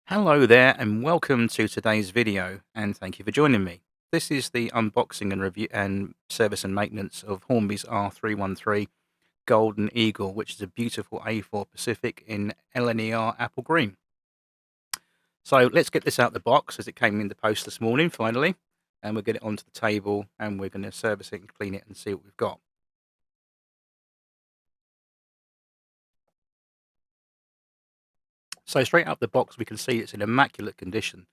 Hello there and welcome to today's video and thank you for joining me. This is the unboxing and review and service and maintenance of Hornby's R313 Golden Eagle, which is a beautiful A4 Pacific in LNER apple green. So let's get this out the box as it came in the post this morning finally, and we'll get it onto the table and we're going to service it and clean it and see what we've got. So straight out the box we can see it's in immaculate condition.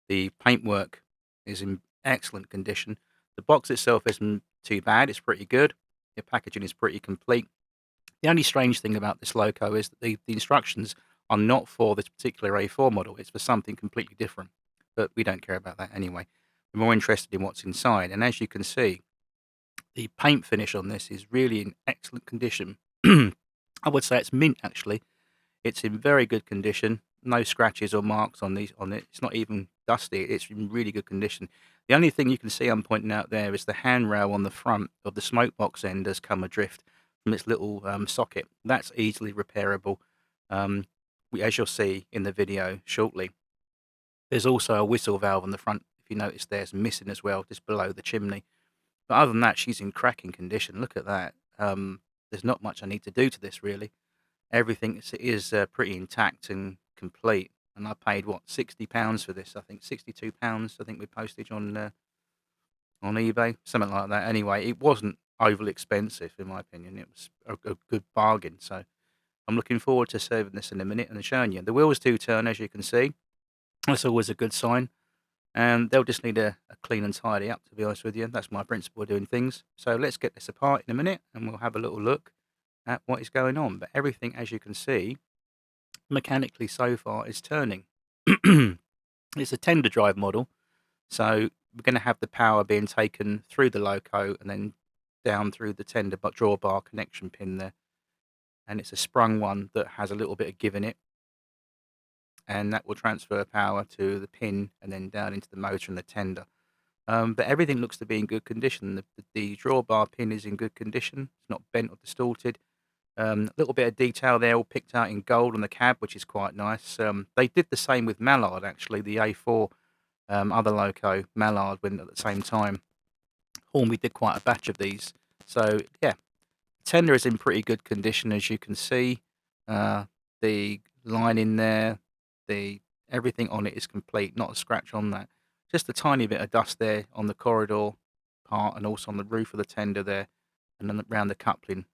The paintwork is in excellent condition. The box itself isn't too bad, it's pretty good. The packaging is pretty complete. The only strange thing about this loco is that the instructions are not for this particular A4 model, it's for something completely different. But we don't care about that anyway. We're more interested in what's inside. And as you can see, the paint finish on this is really in excellent condition. I would say it's mint actually. It's in very good condition. No scratches or marks on it. It's not even dusty. It's in really good condition. The only thing you can see I'm pointing out there is the handrail on the front of the smoke box end has come adrift from its little socket. That's easily repairable. As you'll see in the video shortly. There's also a whistle valve on the front. If you notice, there's missing as well, just below the chimney. But other than that, she's in cracking condition. Look at that. There's not much I need to do to this really. Everything is pretty intact and complete, and I paid, what, £60 for this, I think, £62, I think, with postage on eBay, something like that. Anyway, it wasn't overly expensive, in my opinion. It was a good bargain, so I'm looking forward to serving this in a minute and showing you. The wheels do turn, as you can see. That's always a good sign, and they'll just need a clean and tidy up, to be honest with you. That's my principle of doing things. So let's get this apart in a minute, and we'll have a little look at what is going on. But everything, as you can see, mechanically so far is turning. It's a tender drive model, so we're going to have the power being taken through the loco and then down through the tender but drawbar connection pin there. And it's a sprung one that has a little bit of give in it, and that will transfer power to the pin and then down into the motor and the tender. But everything looks to be in good condition. The drawbar pin is in good condition. It's not bent or distorted. A little bit of detail there, all picked out in gold on the cab, which is quite nice. They did the same with Mallard, actually, the A4 other loco, Mallard, when at the same time. Hornby did quite a batch of these. So, yeah, tender is in pretty good condition, as you can see. The line in there, everything on it is complete, not a scratch on that. Just a tiny bit of dust there on the corridor part and also on the roof of the tender there and then around the coupling.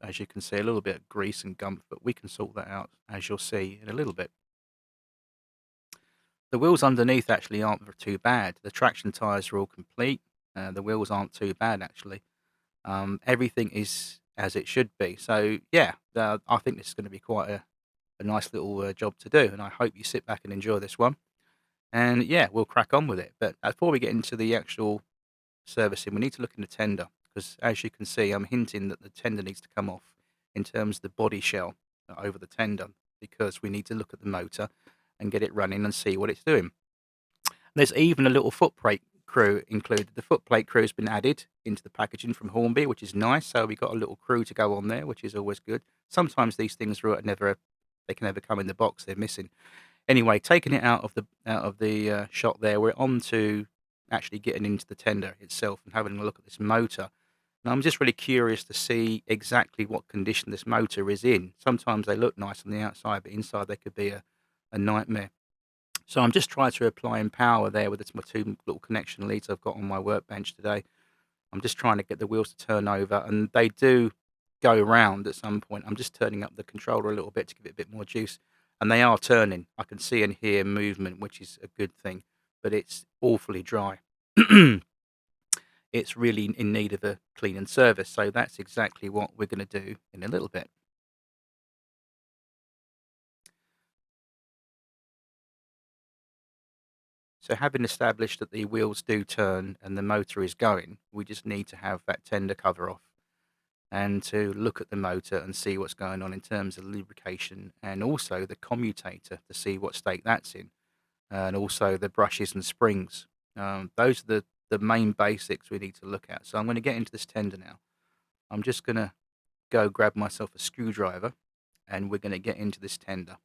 As you can see, a little bit of grease and gump, but we can sort that out, as you'll see in a little bit. The wheels underneath actually aren't too bad. The traction tyres are all complete. The wheels aren't too bad, actually. Everything is as it should be. So, yeah, I think this is going to be quite a nice little job to do, and I hope you sit back and enjoy this one. And, yeah, we'll crack on with it. But before we get into the actual servicing, we need to look in the tender because, as you can see, I'm hinting that the tender needs to come off in terms of the body shell over the tender because we need to look at the motor and get it running and see what it's doing. There's even a little footplate crew included. The footplate crew has been added into the packaging from Hornby, which is nice. So we got a little crew to go on there, which is always good. Sometimes these things are they can never come in the box. They're missing. Anyway, taking it out of the shot there, we're on to actually getting into the tender itself and having a look at this motor. And I'm just really curious to see exactly what condition this motor is in. Sometimes they look nice on the outside, but inside they could be a nightmare. So I'm just trying to apply in power there with my two little connection leads I've got on my workbench today. I'm just trying to get the wheels to turn over, and they do go round at some point. I'm just turning up the controller a little bit to give it a bit more juice, and they are turning. I can see and hear movement, which is a good thing, but it's awfully dry. It's really in need of a clean and service, so that's exactly what we're going to do in a little bit. So having established that the wheels do turn and the motor is going, we just need to have that tender cover off and to look at the motor and see what's going on in terms of lubrication and also the commutator to see what state that's in, and also the brushes and springs. Those are the main basics we need to look at. So I'm going to get into this tender now. I'm just going to go grab myself a screwdriver and we're going to get into this tender.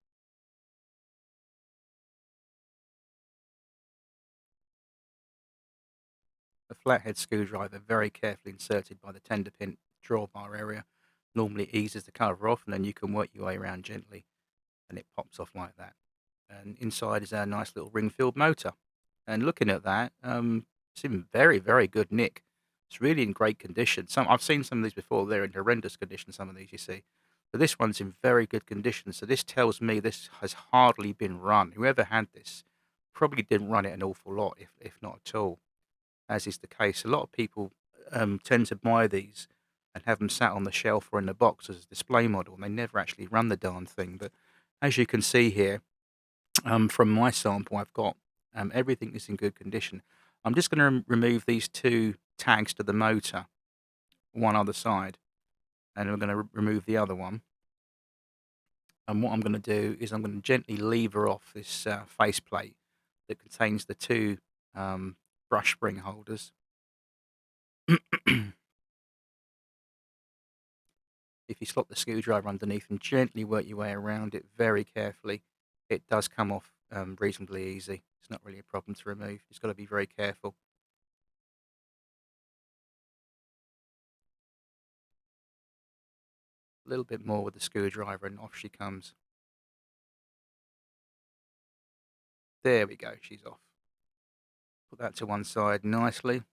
flathead screwdriver very carefully inserted by the tender pin drawbar area normally eases the cover off, and then you can work your way around gently, and it pops off like that. And inside is our nice little ring-filled motor. And looking at that, it's in very, very good nick. It's really in great condition. I've seen some of these before. They're in horrendous condition, some of these you see. But this one's in very good condition. So this tells me this has hardly been run. Whoever had this probably didn't run it an awful lot, if not at all, as is the case. A lot of people tend to buy these and have them sat on the shelf or in the box as a display model, and they never actually run the darn thing. But as you can see here, from my sample I've got, everything is in good condition. I'm just going to remove these two tags to the motor, one other side, and I'm going to remove the other one. And what I'm going to do is I'm going to gently lever off this faceplate that contains the two brush spring holders. If you slot the screwdriver underneath and gently work your way around it very carefully, it does come off reasonably easy. It's not really a problem to remove. You've got to be very careful. A little bit more with the screwdriver and off she comes. There we go, she's off. Put that to one side nicely,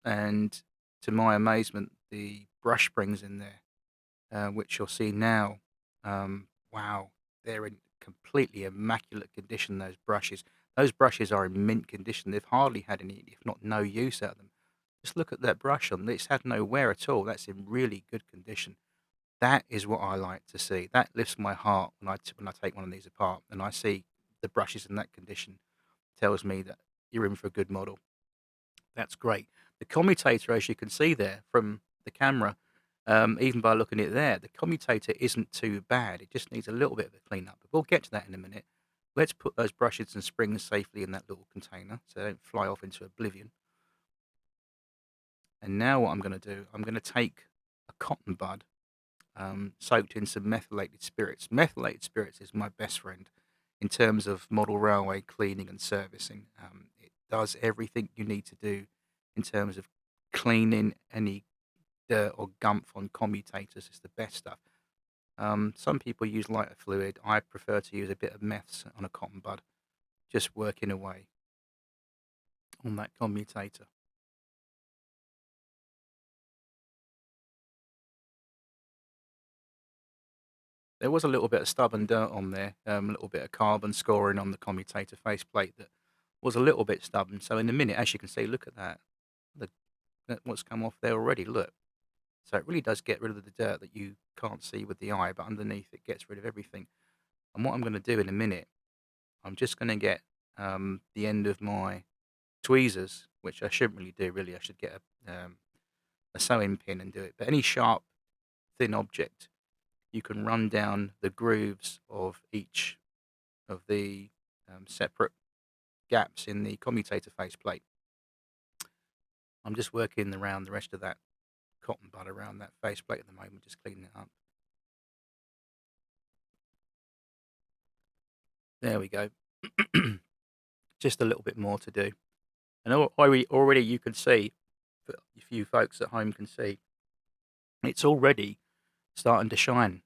and to my amazement, the brush springs in there, which you'll see now. Wow, they're in completely immaculate condition, those brushes. Those brushes are in mint condition. They've hardly had any, if not no use out of them. Just look at that brush on. It's had no wear at all. That's in really good condition. That is what I like to see. That lifts my heart when I take one of these apart and I see the brushes in that condition. Tells me that you're in for a good model. That's great. The commutator, as you can see there from the camera, even by looking at it there, the commutator isn't too bad. It just needs a little bit of a clean up. But we'll get to that in a minute. Let's put those brushes and springs safely in that little container so they don't fly off into oblivion. And now what I'm going to do, I'm going to take a cotton bud soaked in some methylated spirits. Methylated spirits is my best friend in terms of model railway cleaning and servicing. It does everything you need to do in terms of cleaning any dirt or gump on commutators. It's the best stuff. Some people use lighter fluid. I prefer to use a bit of meths on a cotton bud, just working away on that commutator. There was a little bit of stubborn dirt on there, a little bit of carbon scoring on the commutator faceplate that was a little bit stubborn. So in a minute, as you can see, look at that. What's come off there already, look. So it really does get rid of the dirt that you can't see with the eye, but underneath it gets rid of everything. And what I'm going to do in a minute, I'm just going to get the end of my tweezers, which I shouldn't really do, really. I should get a sewing pin and do it. But any sharp, thin object, you can run down the grooves of each of the separate gaps in the commutator faceplate. I'm just working around the rest of that cotton bud around that faceplate at the moment, just cleaning it up. There we go. Just a little bit more to do. And already you can see, if you folks at home can see, it's already starting to shine,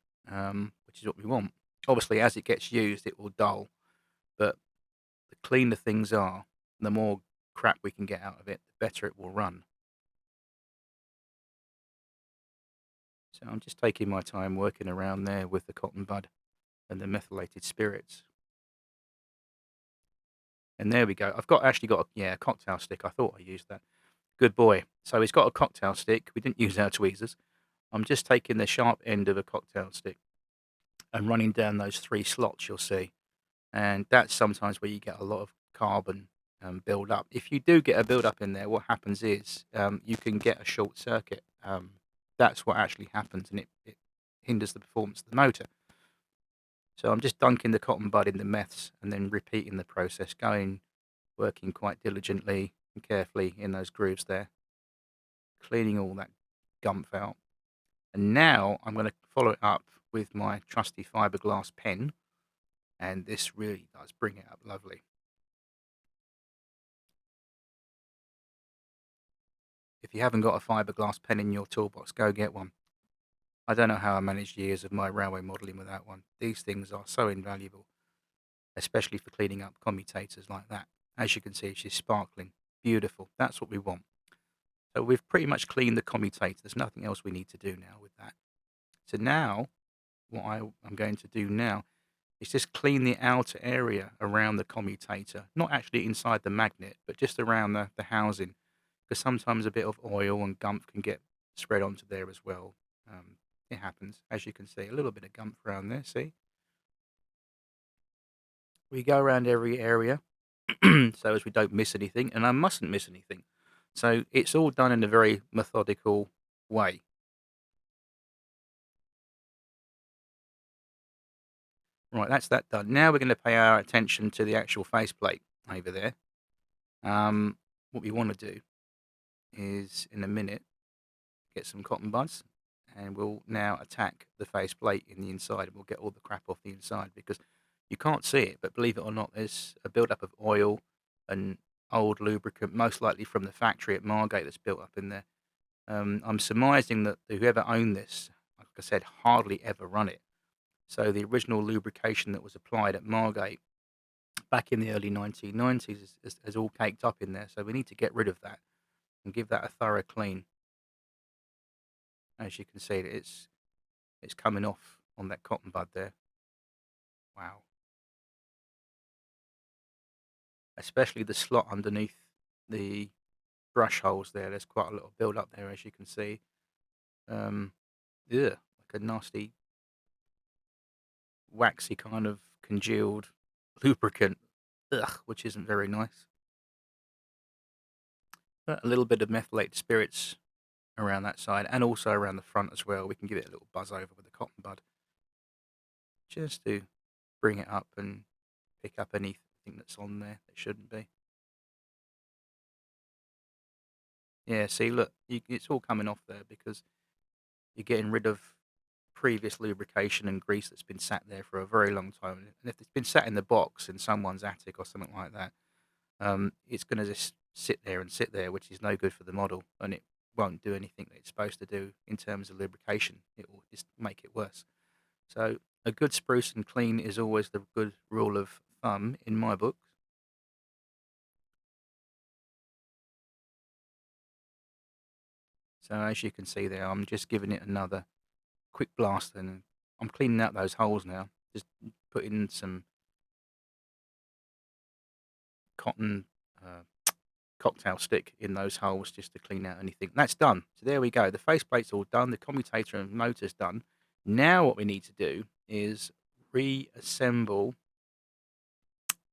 which is what we want. Obviously, as it gets used, it will dull, but the cleaner things are, the more crap we can get out of it, the better it will run. So I'm just taking my time working around there with the cotton bud and the methylated spirits. And there we go. I've actually got a cocktail stick. I thought I used that. Good boy. So he's got a cocktail stick. We didn't use our tweezers. I'm just taking the sharp end of a cocktail stick and running down those 3 slots you'll see. And that's sometimes where you get a lot of carbon build up. If you do get a build up in there, what happens is you can get a short circuit. That's what actually happens, and it hinders the performance of the motor. So I'm just dunking the cotton bud in the meths and then repeating the process, working quite diligently and carefully in those grooves there, cleaning all that gump out. And now I'm going to follow it up with my trusty fiberglass pen, and this really does bring it up lovely. you haven't got a fiberglass pen in your toolbox, go get one. I don't know how I managed years of my railway modelling without one. These things are so invaluable, especially for cleaning up commutators like that. As you can see, she's sparkling. Beautiful. That's what we want. So we've pretty much cleaned the commutator. There's nothing else we need to do now with that. So now, what I'm going to do now is just clean the outer area around the commutator. Not actually inside the magnet, but just around the housing. Because sometimes a bit of oil and gump can get spread onto there as well. It happens. As you can see, a little bit of gump around there, see? We go around every area so as we don't miss anything, and I mustn't miss anything. So it's all done in a very methodical way. Right, that's that done. Now we're going to pay our attention to the actual faceplate over there. What we want to do is, in a minute, get some cotton buds, and we'll now attack the faceplate in the inside, and we'll get all the crap off the inside because you can't see it, but believe it or not, there's a build-up of oil and old lubricant, most likely from the factory at Margate, that's built up in there. I'm surmising that whoever owned this, like I said, hardly ever run it. So the original lubrication that was applied at Margate back in the early 1990s is all caked up in there. So we need to get rid of that and give that a thorough clean. As you can see, it's coming off on that cotton bud there. Wow. Especially the slot underneath the brush holes there. There's quite a lot of build up there, as you can see. Yeah, like a nasty, waxy kind of congealed lubricant, which isn't very nice. But a little bit of methylated spirits around that side and also around the front as well. We can give it a little buzz over with the cotton bud just to bring it up and pick up anything that's on there that shouldn't be. Yeah, see, look, it's all coming off there because you're getting rid of previous lubrication and grease that's been sat there for a very long time. And if it's been sat in the box in someone's attic or something like that, it's going to just sit there and sit there, which is no good for the model, and it won't do anything that it's supposed to do in terms of lubrication. It will just make it worse. So a good spruce and clean is always the good rule of thumb in my book. So as you can see there, I'm just giving it another quick blast, and I'm cleaning out those holes now. Just putting some cotton cocktail stick in those holes just to clean out anything. That's done. So there we go. The faceplate's all done. The commutator and motor's done. Now what we need to do is reassemble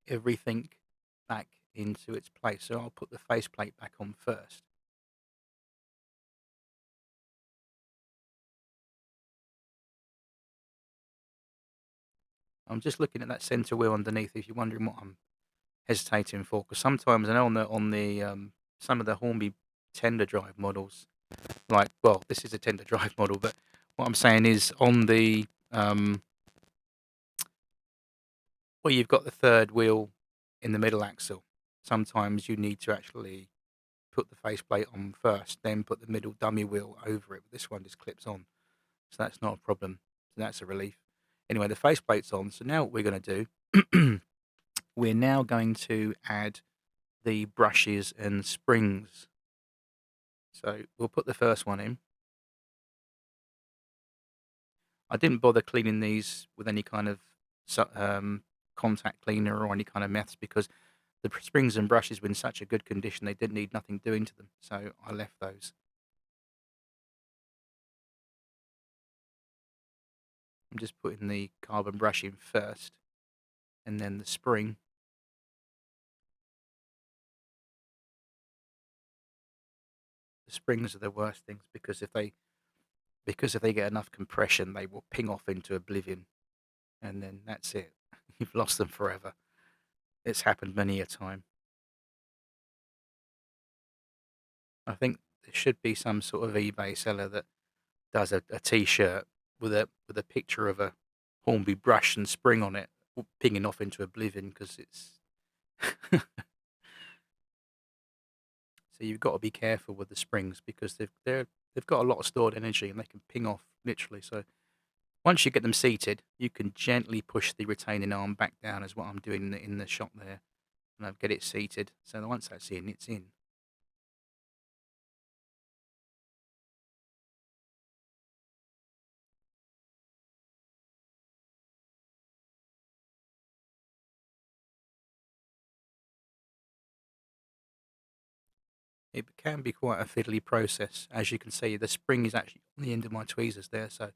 everything back into its place. So I'll put the faceplate back on first. I'm just looking at that centre wheel underneath if you're wondering what I'm hesitating for, because sometimes I know on the some of the Hornby tender drive models, like, well, this is a tender drive model, but what I'm saying is on the where you've got the third wheel in the middle axle, sometimes you need to actually put the faceplate on first, then put the middle dummy wheel over it. But this one just clips on, so that's not a problem. So that's a relief. Anyway, the faceplate's on. So now what we're going to do, we're now going to add the brushes and springs. So we'll put the first one in. I didn't bother cleaning these with any kind of contact cleaner or any kind of meths because the springs and brushes were in such a good condition they didn't need nothing doing to them. So I left those. I'm just putting the carbon brush in first and then the spring. The springs are the worst things because if they get enough compression, they will ping off into oblivion, and then that's it. You've lost them forever. It's happened many a time. I think there should be some sort of eBay seller that does a T-shirt with a picture of a Hornby brush and spring on it, pinging off into oblivion because it's. So you've got to be careful with the springs because they've got a lot of stored energy and they can ping off literally. So once you get them seated, you can gently push the retaining arm back down, as what I'm doing in the shot there, and I'll get it seated. So once that's in, it's in. It can be quite a fiddly process. As you can see, the spring is actually on the end of my tweezers there, so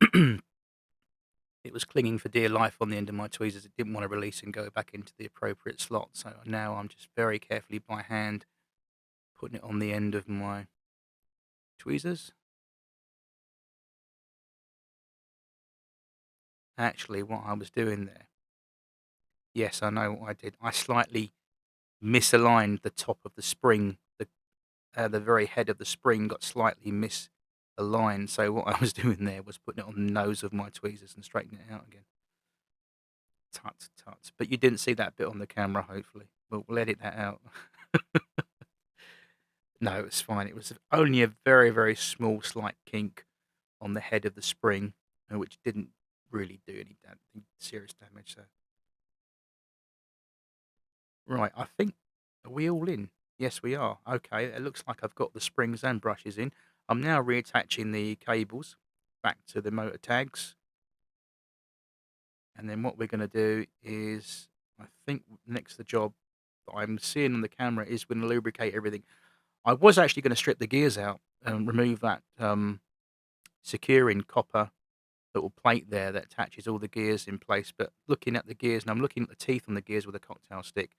it was clinging for dear life on the end of my tweezers. It didn't want to release and go back into the appropriate slot. So now I'm just very carefully by hand putting it on the end of my tweezers. Actually, what I was doing there, yes, I know what I did. I slightly misaligned the top of the spring. The very head of the spring got slightly misaligned. So what I was doing there was putting it on the nose of my tweezers and straightening it out again. Tut, tut. But you didn't see that bit on the camera, hopefully. We'll edit that out. No, it was fine. It was only a very, very small, slight kink on the head of the spring, which didn't really do any serious damage. So, right, I think, are we all in? Yes, we are. Okay, it looks like I've got the springs and brushes in. I'm now reattaching the cables back to the motor tags. And then what we're going to do is, I think next to the job that I'm seeing on the camera is we're going to lubricate everything. I was actually going to strip the gears out and remove that securing copper little plate there that attaches all the gears in place. But looking at the gears, and I'm looking at the teeth on the gears with a cocktail stick,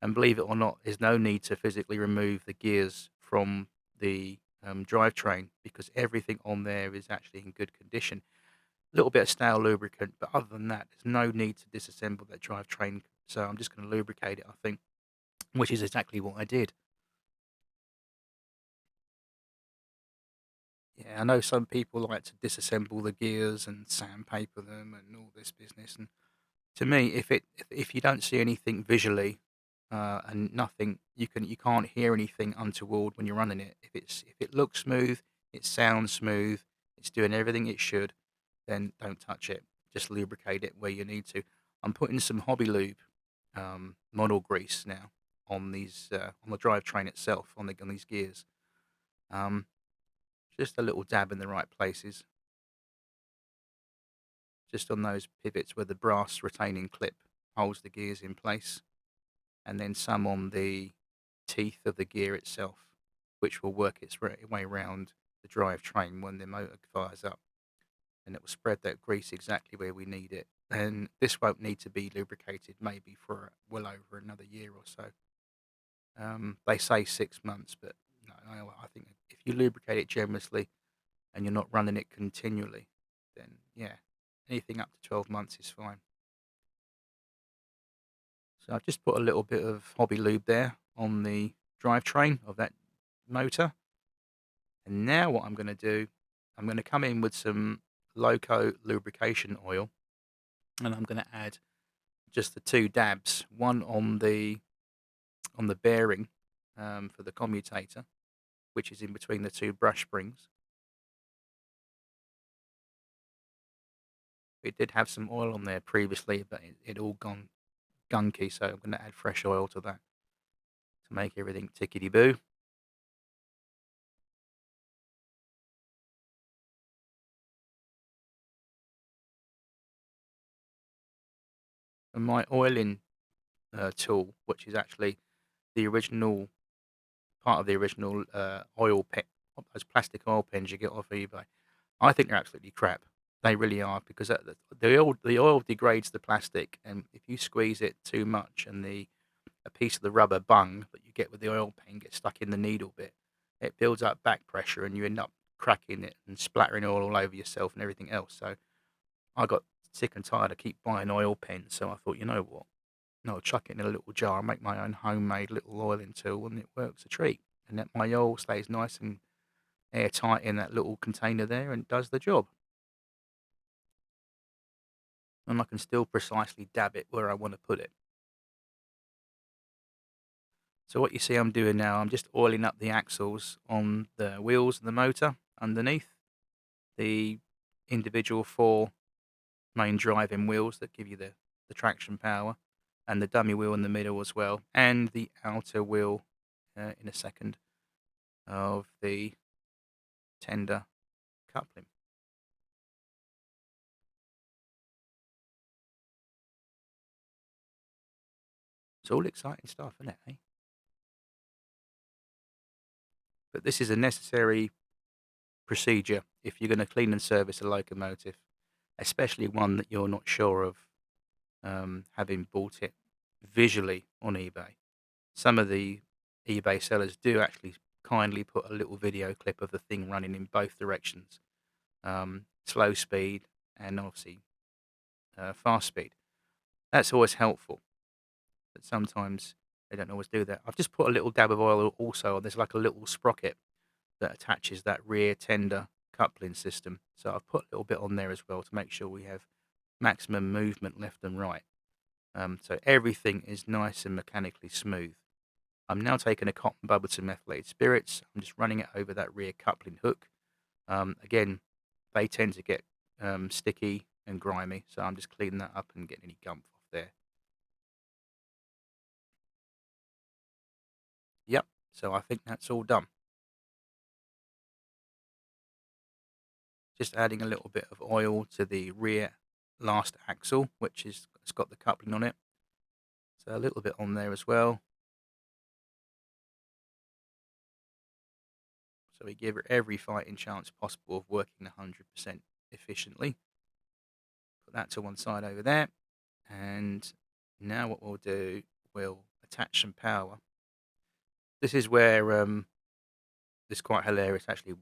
and believe it or not, there's no need to physically remove the gears from the drivetrain because everything on there is actually in good condition. A little bit of stale lubricant, but other than that, there's no need to disassemble that drivetrain. So I'm just going to lubricate it, I think, which is exactly what I did. Yeah, I know some people like to disassemble the gears and sandpaper them and all this business. And to me, if you don't see anything visually and nothing, you can't hear anything untoward when you're running it. If it looks smooth, it sounds smooth, it's doing everything it should, then don't touch it. Just lubricate it where you need to. I'm putting some Hobby Lube model grease now on these on the drivetrain itself on these gears. Um, just a little dab in the right places, just on those pivots where the brass retaining clip holds the gears in place, and then some on the teeth of the gear itself, which will work its way around the drivetrain when the motor fires up, and it will spread that grease exactly where we need it. And this won't need to be lubricated maybe for well over another year or so. They say 6 months, but no, I think if you lubricate it generously and you're not running it continually, then yeah, anything up to 12 months is fine. So I've just put a little bit of Hobby Lube there on the drivetrain of that motor. And now what I'm going to do, I'm going to come in with some Loco lubrication oil, and I'm going to add just the 2 dabs, one on the bearing for the commutator, which is in between the 2 brush springs. It did have some oil on there previously, but it all gone gunky, so I'm going to add fresh oil to that to make everything tickety-boo. And my oiling tool, which is actually the original part of the original oil pen, those plastic oil pens you get off eBay. I think they're absolutely crap. They really are because the oil degrades the plastic, and if you squeeze it too much, and a piece of the rubber bung that you get with the oil pen gets stuck in the needle bit, it builds up back pressure, and you end up cracking it and splattering oil all over yourself and everything else. So I got sick and tired of keep buying oil pens, so I thought, you know what? No, I'll chuck it in a little jar and make my own homemade little oiling tool, and it works a treat. And that my oil stays nice and airtight in that little container there and does the job. And I can still precisely dab it where I want to put it. So what you see I'm doing now, I'm just oiling up the axles on the wheels and the motor underneath. The individual 4 main driving wheels that give you the traction power, and the dummy wheel in the middle as well, and the outer wheel in a second of the tender coupling. It's all exciting stuff, isn't it? Eh? But this is a necessary procedure if you're going to clean and service a locomotive, especially one that you're not sure of, having bought it visually on eBay. Some of the eBay sellers do actually kindly put a little video clip of the thing running in both directions, slow speed and obviously fast speed. That's always helpful, but sometimes they don't always do that. I've just put a little dab of oil also. There's like a little sprocket that attaches that rear tender coupling system. So I've put a little bit on there as well to make sure we have maximum movement left and right. So everything is nice and mechanically smooth. I'm now taking a cotton bud with some methylated spirits. I'm just running it over that rear coupling hook. Again, they tend to get sticky and grimy, so I'm just cleaning that up and getting any gump off there. Yep, so I think that's all done. Just adding a little bit of oil to the rear last axle, which is it's got the coupling on it. So a little bit on there as well. So we give it every fighting chance possible of working 100% efficiently. Put that to one side over there. And now what we'll do, we'll attach some power. This is where it's quite hilarious actually,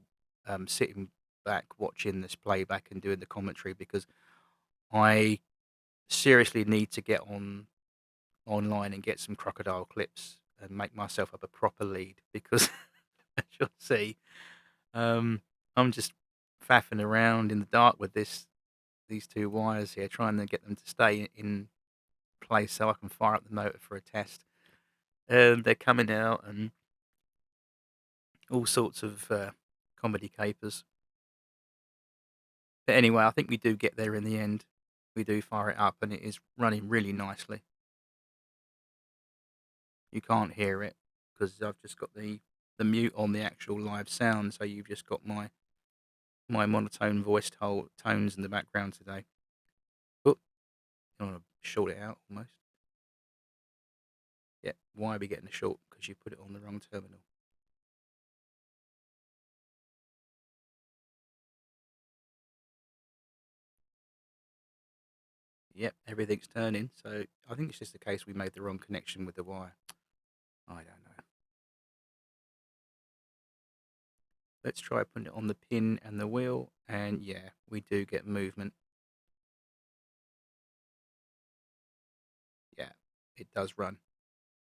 sitting back watching this playback and doing the commentary, because I seriously need to get online and get some crocodile clips and make myself up a proper lead, because as you'll see, I'm just faffing around in the dark with these 2 wires here, trying to get them to stay in place so I can fire up the motor for a test. And they're coming out and all sorts of comedy capers. But anyway, I think we do get there in the end. We do fire it up and it is running really nicely. You can't hear it because I've just got the mute on the actual live sound, so you've just got my monotone voice tones in the background today. Oh, you want to short it out almost. Yeah, why are we getting a short? Because you put it on the wrong terminal. Yep, everything's turning. So I think it's just the case we made the wrong connection with the wire. I don't know. Let's try putting it on the pin and the wheel. And yeah, we do get movement. Yeah, it does run.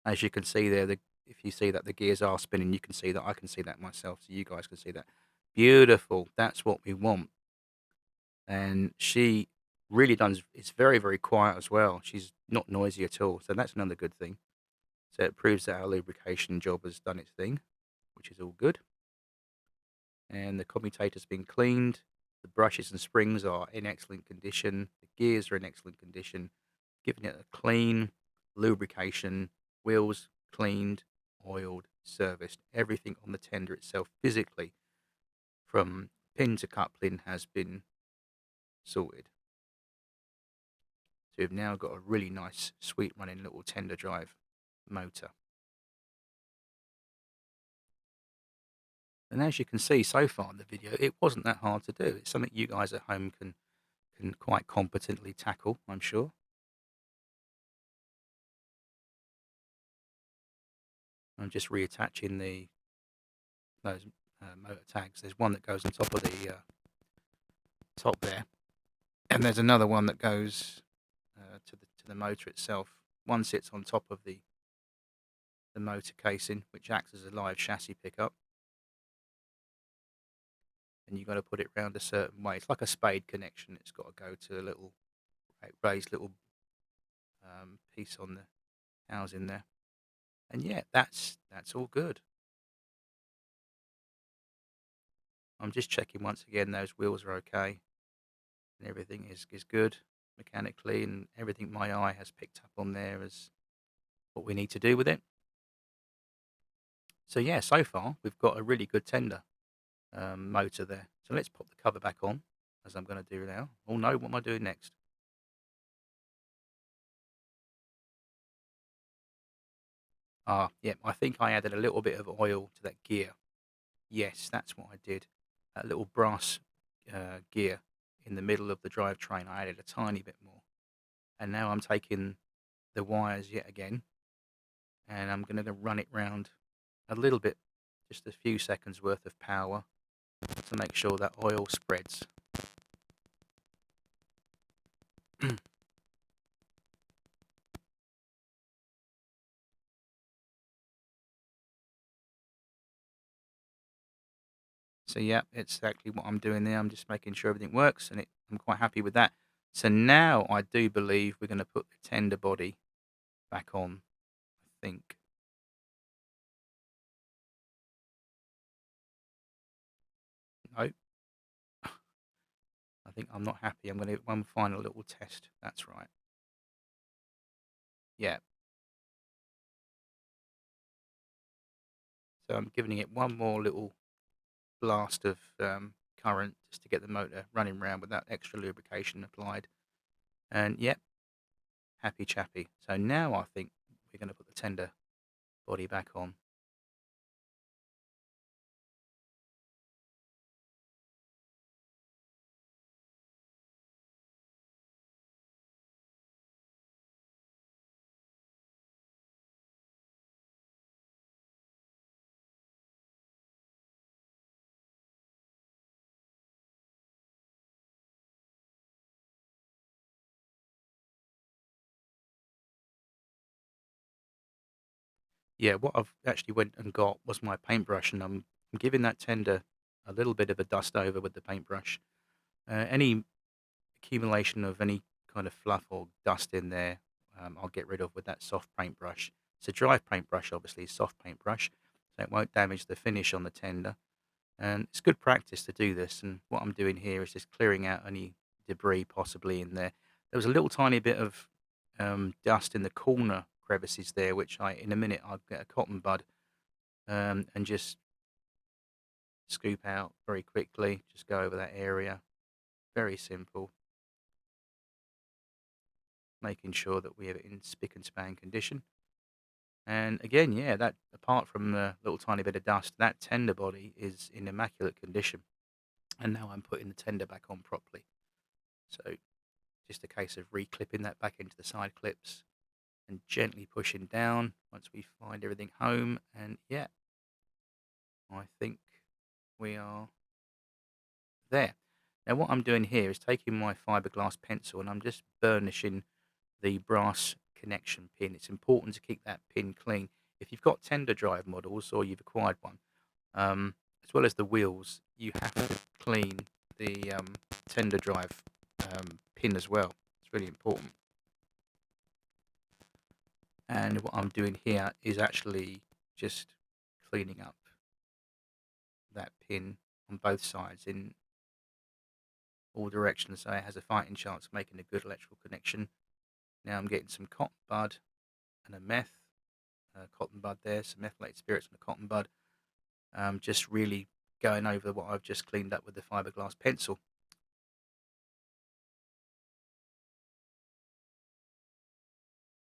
As you can see there, if you see that the gears are spinning, you can see that. I can see that myself, so you guys can see that. Beautiful. That's what we want. And she really does. It's very, very quiet as well. She's not noisy at all, so that's another good thing. So it proves that our lubrication job has done its thing, which is all good. And the commutator's been cleaned. The brushes and springs are in excellent condition. The gears are in excellent condition. Giving it a clean lubrication, wheels cleaned, oiled, serviced. Everything on the tender itself physically, from pin to coupling, has been sorted. So we've now got a really nice, sweet running little tender drive motor. And as you can see so far in the video, it wasn't that hard to do. It's something you guys at home can quite competently tackle, I'm sure. I'm just reattaching those motor tags. There's one that goes on top of the top there, and there's another one that goes to the motor itself. One sits on top of the motor casing, which acts as a live chassis pickup, and you've got to put it round a certain way. It's like a spade connection. It's got to go to a little raised little piece on the housing there. And yeah, that's all good. I'm just checking once again those wheels are okay and everything is good mechanically, and everything my eye has picked up on there is what we need to do with it. So yeah, so far we've got a really good tender motor there. So let's pop the cover back on, as I'm going to do now. Oh no, what am I doing next? Ah, yeah, I think I added a little bit of oil to that gear. Yes, that's what I did. That little brass gear in the middle of the drivetrain, I added a tiny bit more. And now I'm taking the wires yet again, and I'm going to run it round a little bit, just a few seconds worth of power to make sure that oil spreads. So yeah, it's exactly what I'm doing there. I'm just making sure everything works, and I'm quite happy with that. So now I do believe we're going to put the tender body back on, I think. No, I think I'm not happy. I'm going to one final little test. That's right. Yeah. So I'm giving it one more little blast of current just to get the motor running around with that extra lubrication applied. And yep, happy chappy. So now I think we're going to put the tender body back on. Yeah, what I've actually went and got was my paintbrush, and I'm giving that tender a little bit of a dust over with the paintbrush. Any accumulation of any kind of fluff or dust in there, I'll get rid of with that soft paintbrush. It's a dry paintbrush, obviously, soft paintbrush, so it won't damage the finish on the tender. And it's good practice to do this. And what I'm doing here is just clearing out any debris possibly in there. There was a little tiny bit of dust in the corner crevices there, which in a minute, I'll get a cotton bud and just scoop out very quickly. Just go over that area. Very simple. Making sure that we have it in spick and span condition. And again, yeah, that apart from the little tiny bit of dust, that tender body is in immaculate condition. And now I'm putting the tender back on properly. So just a case of reclipping that back into the side clips and gently pushing down once we find everything home. And yeah, I think we are there. Now what I'm doing here is taking my fiberglass pencil and I'm just burnishing the brass connection pin. It's important to keep that pin clean. If you've got tender drive models or you've acquired one, as well as the wheels, you have to clean the tender drive pin as well. It's really important. And what I'm doing here is actually just cleaning up that pin on both sides in all directions so it has a fighting chance of making a good electrical connection. Now I'm getting some cotton bud and a meth cotton bud there, some methylated spirits and a cotton bud. Just really going over what I've just cleaned up with the fiberglass pencil.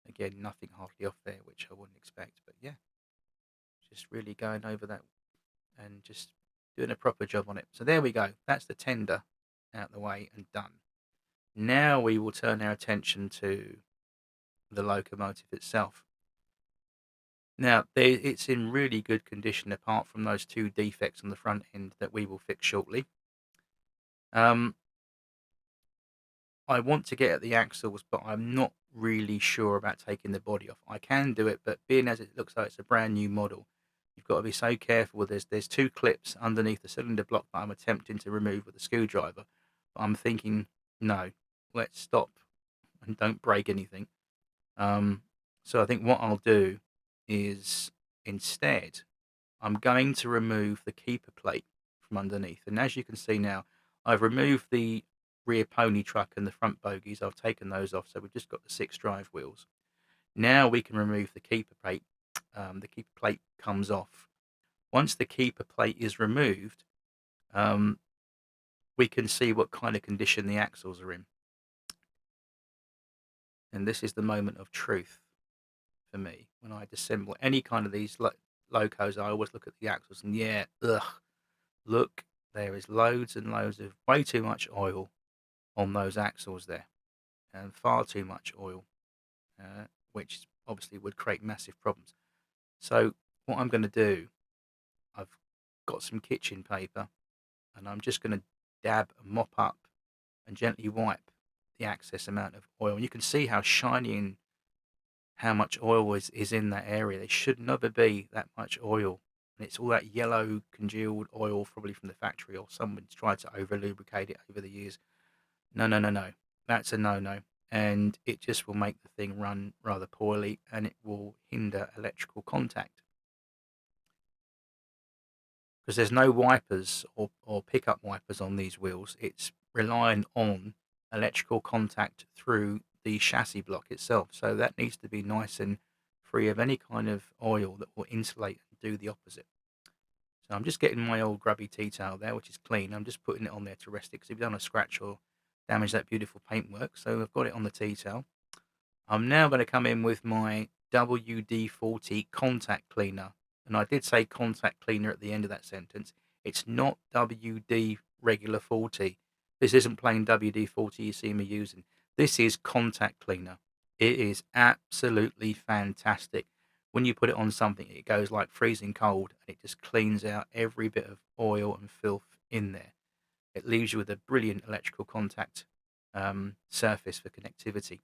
Again, nothing hardly off there, which I wouldn't expect, but yeah, just really going over that and just doing a proper job on it. So there we go. That's the tender out the way and done. Now we will turn our attention to the locomotive itself. Now, it's in really good condition apart from those two defects on the front end that we will fix shortly. Um, I want to get at the axles, but I'm not really sure about taking the body off. I can do it, but being as it looks like it's a brand new model, you've got to be so careful. There's two clips underneath the cylinder block that I'm attempting to remove with a screwdriver. But I'm thinking, no, let's stop and don't break anything. So I think what I'll do is instead, I'm going to remove the keeper plate from underneath. And as you can see now, I've removed the rear pony truck and the front bogies. I've taken those off, so we've just got the 6 drive wheels. Now we can remove the keeper plate. The keeper plate comes off. Once the keeper plate is removed, we can see what kind of condition the axles are in. And this is the moment of truth for me. When I disassemble any kind of these locos, I always look at the axles and yeah, look, there is loads and loads of way too much oil on those axles there, and far too much oil, which obviously would create massive problems. So what I'm going to do, I've got some kitchen paper, and I'm just going to dab and mop up and gently wipe the excess amount of oil. And you can see how shiny and how much oil is in that area. There should never be that much oil. And it's all that yellow congealed oil, probably from the factory, or someone's tried to over lubricate it over the years. No, no, no, no. That's a no-no. And it just will make the thing run rather poorly, and it will hinder electrical contact. Because there's no wipers or pickup wipers on these wheels. It's relying on electrical contact through the chassis block itself. So that needs to be nice and free of any kind of oil that will insulate and do the opposite. So I'm just getting my old grubby tea towel there, which is clean. I'm just putting it on there to rest it, because if you don't want to scratch or damage that beautiful paintwork. So I've got it on the tea towel. I'm now going to come in with my WD-40 contact cleaner. And I did say contact cleaner at the end of that sentence. It's not WD regular 40. This isn't plain WD-40 you see me using. This is contact cleaner. It is absolutely fantastic. When you put it on something, it goes like freezing cold, and it just cleans out every bit of oil and filth in there. It leaves you with a brilliant electrical contact surface for connectivity.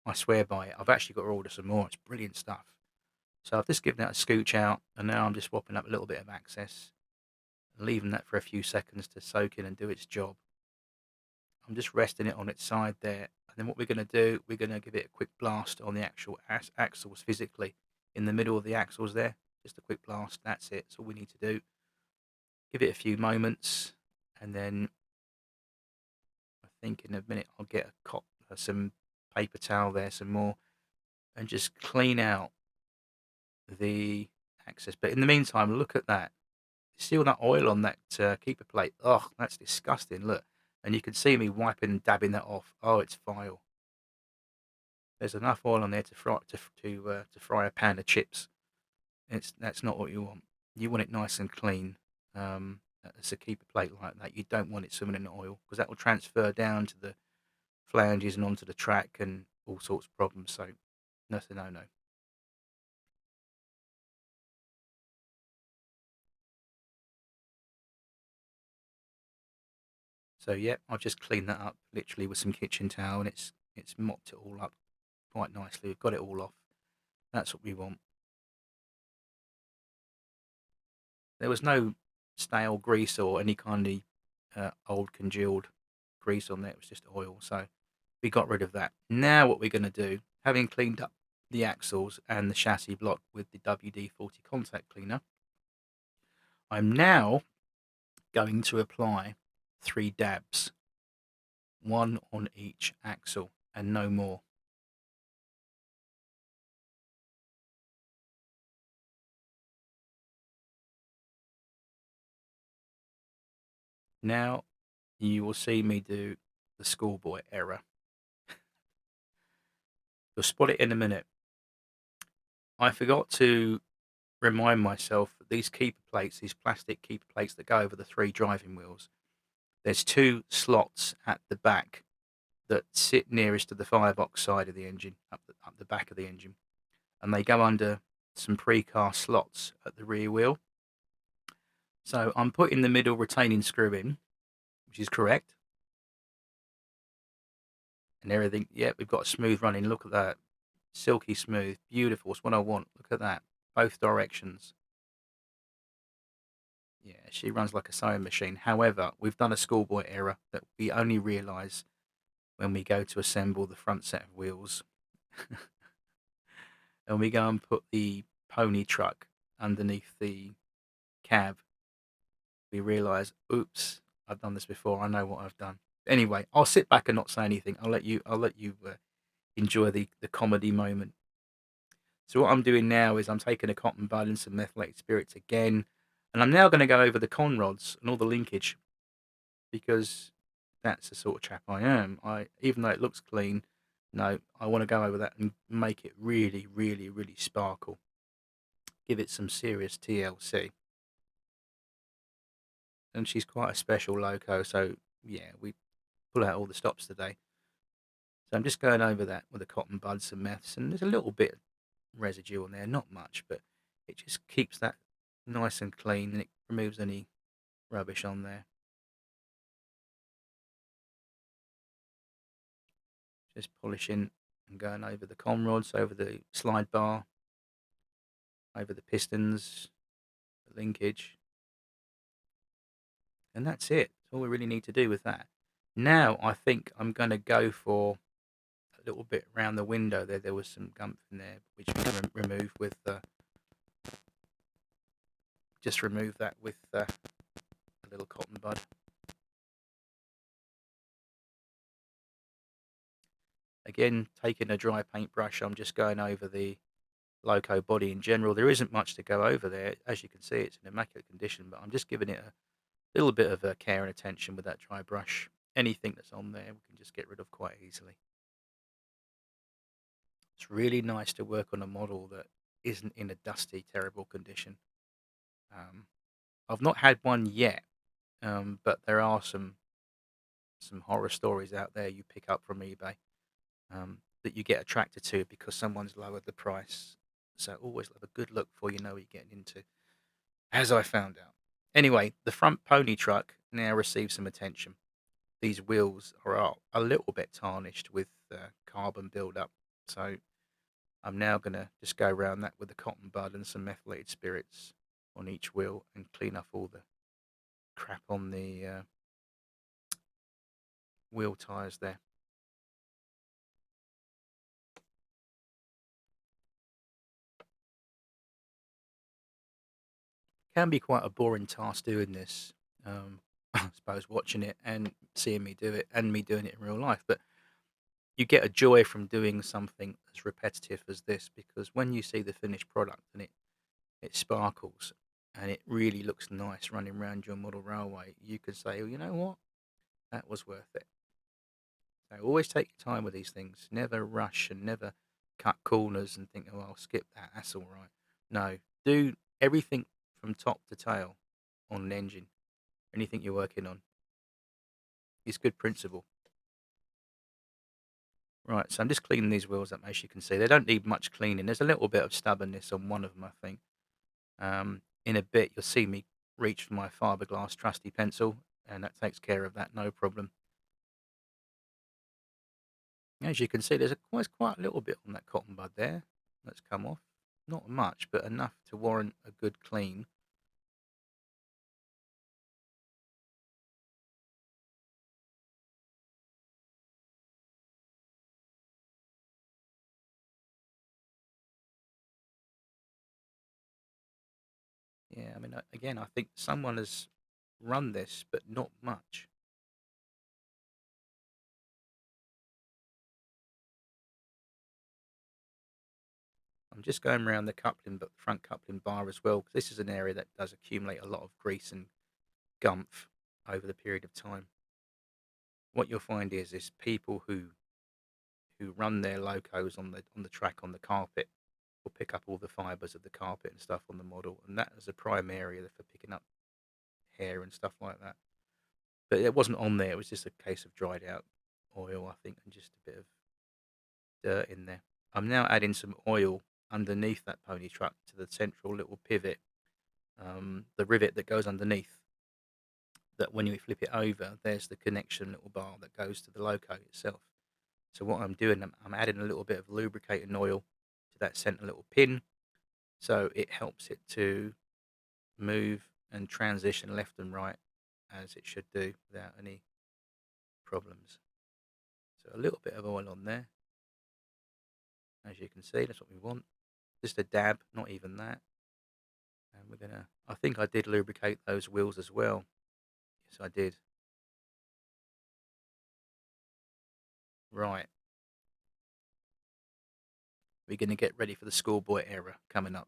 I swear by it. I've actually got to order some more. It's brilliant stuff. So I've just given that a scooch out, and now I'm just swapping up a little bit of access, leaving that for a few seconds to soak in and do its job. I'm just resting it on its side there. And then what we're going to do, we're going to give it a quick blast on the actual axles physically. In the middle of the axles there, just a quick blast. That's it. That's all we need to do. Give it a few moments, and then I think in a minute I'll get some paper towel there, some more, and just clean out the access. But in the meantime, look at that. See all that oil on that keeper plate? Oh, that's disgusting. Look. And you can see me wiping and dabbing that off. Oh, it's vile. There's enough oil on there to fry a pan of chips. That's not what you want. You want it nice and clean. It's a keeper plate like that. You don't want it swimming in oil, because that will transfer down to the flanges and onto the track and all sorts of problems. So, no. So yeah, I've just cleaned that up literally with some kitchen towel, and it's mopped it all up quite nicely. We've got it all off. That's what we want. There was no stale grease or any kind of old congealed grease on there. It was just oil. So we got rid of that. Now what we're going to do, having cleaned up the axles and the chassis block with the WD-40 contact cleaner, I'm now going to apply 3 dabs, 1 on each axle and no more. Now you will see me do the schoolboy error. You'll spot it in a minute. I forgot to remind myself that these keeper plates, these plastic keeper plates that go over the 3 driving wheels, there's 2 slots at the back that sit nearest to the firebox side of the engine, up the back of the engine, and they go under some precast slots at the rear wheel. So I'm putting the middle retaining screw in, which is correct, and everything. Yeah, we've got a smooth running. Look at that, silky smooth, beautiful. It's what I want. Look at that, both directions. Yeah, she runs like a sewing machine. However, we've done a schoolboy error that we only realise when we go to assemble the front set of wheels. and we go and put the pony truck underneath the cab, we realise, oops, I've done this before. I know what I've done. Anyway, I'll sit back and not say anything. I'll let you enjoy the comedy moment. So what I'm doing now is I'm taking a cotton bud and some methylated spirits again, and I'm now going to go over the con rods and all the linkage, because that's the sort of chap I am. Even though it looks clean, no, I want to go over that and make it really, really, really sparkle. Give it some serious TLC. And she's quite a special loco, so yeah, we pull out all the stops today. So I'm just going over that with the cotton buds and meths, and there's a little bit of residue on there, not much, but it just keeps that nice and clean, and it removes any rubbish on there. Just polishing and going over the con rods, over the slide bar, over the pistons, the linkage, and that's it. That's all we really need to do with that. Now I think I'm going to go for a little bit around the window there. There was some gumph in there, which we can remove with just remove that with a little cotton bud. Again, taking a dry paintbrush, I'm just going over the loco body in general. There isn't much to go over there. As you can see, it's in immaculate condition, but I'm just giving it a little bit of care and attention with that dry brush. Anything that's on there, we can just get rid of quite easily. It's really nice to work on a model that isn't in a dusty, terrible condition. I've not had one yet, but there are some horror stories out there you pick up from eBay, that you get attracted to because someone's lowered the price. So always have a good look before you know what you're getting into, as I found out. Anyway, the front pony truck now receives some attention. These wheels are a little bit tarnished with carbon buildup, so I'm now going to just go around that with the cotton bud and some methylated spirits on each wheel and clean off all the crap on the wheel tyres there. Can be quite a boring task doing this, I suppose, watching it and seeing me do it and me doing it in real life, but you get a joy from doing something as repetitive as this, because when you see the finished product and it sparkles and it really looks nice running around your model railway, you could say, well, you know what, that was worth it. So always take your time with these things. Never rush and never cut corners and think, oh, I'll skip that. That's all right. No, do everything from top to tail on an engine. Anything you're working on. It's good principle. Right, so I'm just cleaning these wheels up, as you can see. They don't need much cleaning. There's a little bit of stubbornness on one of them, I think. In a bit, you'll see me reach for my fiberglass trusty pencil, and that takes care of that, no problem. As you can see, there's quite a little bit on that cotton bud there that's come off. Not much, but enough to warrant a good clean. Yeah, I mean, again, I think someone has run this, but not much. I'm just going around the coupling, but the front coupling bar as well, because this is an area that does accumulate a lot of grease and gumph over the period of time. What you'll find is people who run their locos on the track on the carpet will pick up all the fibres of the carpet and stuff on the model, and that is a prime area for picking up hair and stuff like that. But it wasn't on there; it was just a case of dried out oil, I think, and just a bit of dirt in there. I'm now adding some oil underneath that pony truck to the central little pivot, the rivet that goes underneath. That when you flip it over, there's the connection little bar that goes to the loco itself. So what I'm doing, I'm adding a little bit of lubricating oil to that center little pin, so it helps it to move and transition left and right as it should do without any problems. So a little bit of oil on there, as you can see, that's what we want. just a dab, not even that. And we're gonna. I think I did lubricate those wheels as well. Yes, I did. Right. We're gonna get ready for the schoolboy era coming up.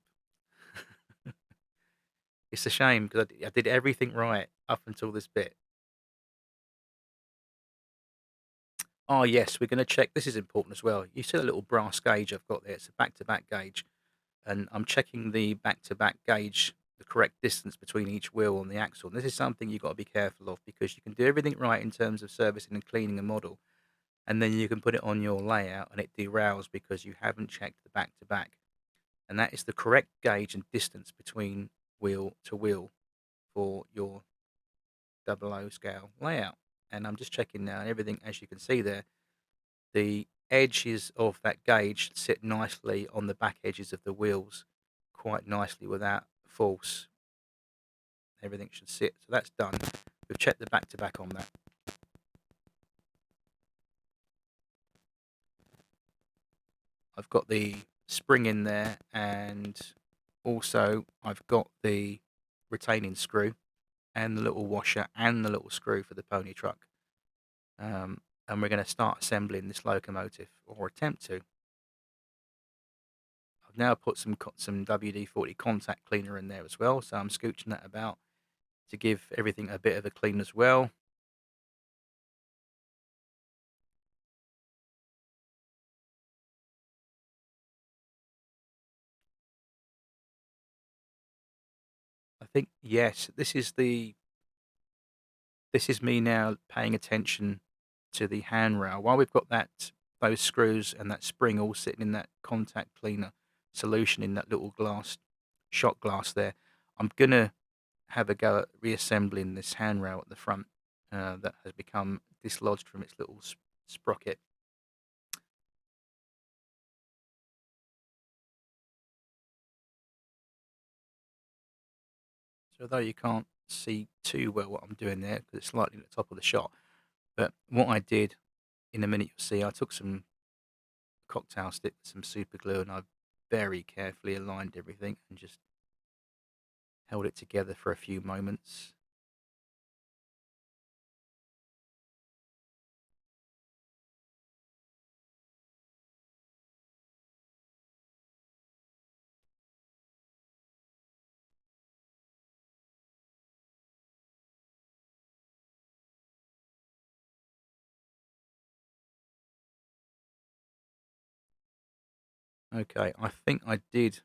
It's a shame because I did everything right up until this bit. Oh yes, we're gonna check. This is important as well. You see the little brass gauge I've got there. It's a back-to-back gauge, and I'm checking the back-to-back gauge, the correct distance between each wheel on the axle. And this is something you've got to be careful of because you can do everything right in terms of servicing and cleaning a model, and then you can put it on your layout and it derails because you haven't checked the back-to-back. And that is the correct gauge and distance between wheel to wheel for your double O scale layout. And I'm just checking now, and everything, as you can see there, the edges of that gauge sit nicely on the back edges of the wheels, quite nicely without force. Everything should sit. So that's done. We've checked the back to back on that. I've got the spring in there, and also I've got the retaining screw and the little washer and the little screw for the pony truck. And we're going to start assembling this locomotive, or attempt to. I've now put some WD-40 contact cleaner in there as well, so I'm scooching that about to give everything a bit of a clean as well. I think yes, this is me now paying attention to the handrail. While we've got those screws and that spring all sitting in that contact cleaner solution in that little glass shot glass there, I'm gonna have a go at reassembling this handrail at the front that has become dislodged from its little sprocket. So although you can't see too well what I'm doing there because it's slightly at the top of the shot, but what I did in a minute you'll see, I took some cocktail stick with some super glue and I very carefully aligned everything and just held it together for a few moments. Okay, I think I did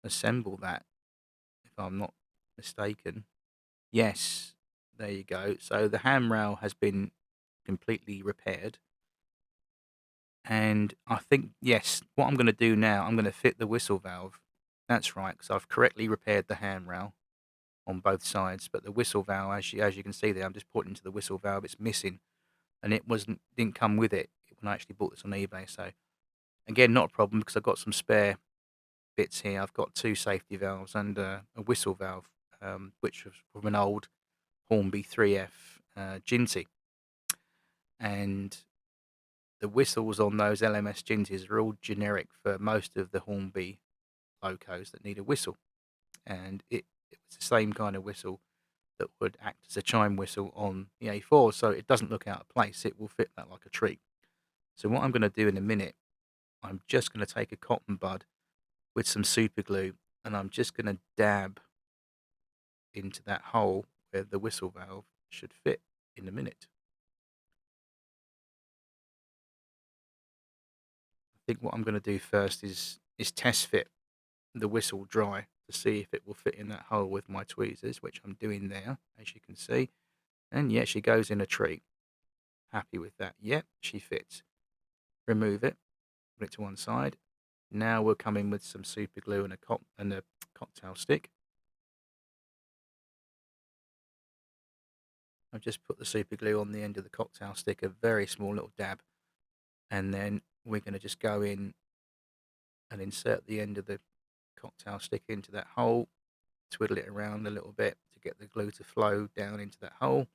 assemble that, if I'm not mistaken. Yes, there you go. So the handrail has been completely repaired. And I think, yes, what I'm going to do now, I'm going to fit the whistle valve. That's right, because I've correctly repaired the handrail on both sides. But the whistle valve, as you can see there, I'm just pointing to the whistle valve. It's missing, and it didn't come with it when I actually bought this on eBay. So again, not a problem because I've got some spare bits here. I've got two safety valves and a whistle valve, which was from an old Hornby 3F Ginty. And the whistles on those LMS Ginties are all generic for most of the Hornby locos that need a whistle. And it was the same kind of whistle that would act as a chime whistle on the A4, so it doesn't look out of place. It will fit that like a treat. So what I'm going to do in a minute, I'm just going to take a cotton bud with some super glue and I'm just going to dab into that hole where the whistle valve should fit in a minute. I think what I'm going to do first is test fit the whistle dry to see if it will fit in that hole with my tweezers, which I'm doing there, as you can see. And yeah, she goes in a treat. Happy with that. Yep, she fits. Remove it, put it to one side. Now we'll come in with some super glue and a cocktail stick. I've just put the super glue on the end of the cocktail stick, a very small little dab. And then we're going to just go in and insert the end of the cocktail stick into that hole, twiddle it around a little bit to get the glue to flow down into that hole.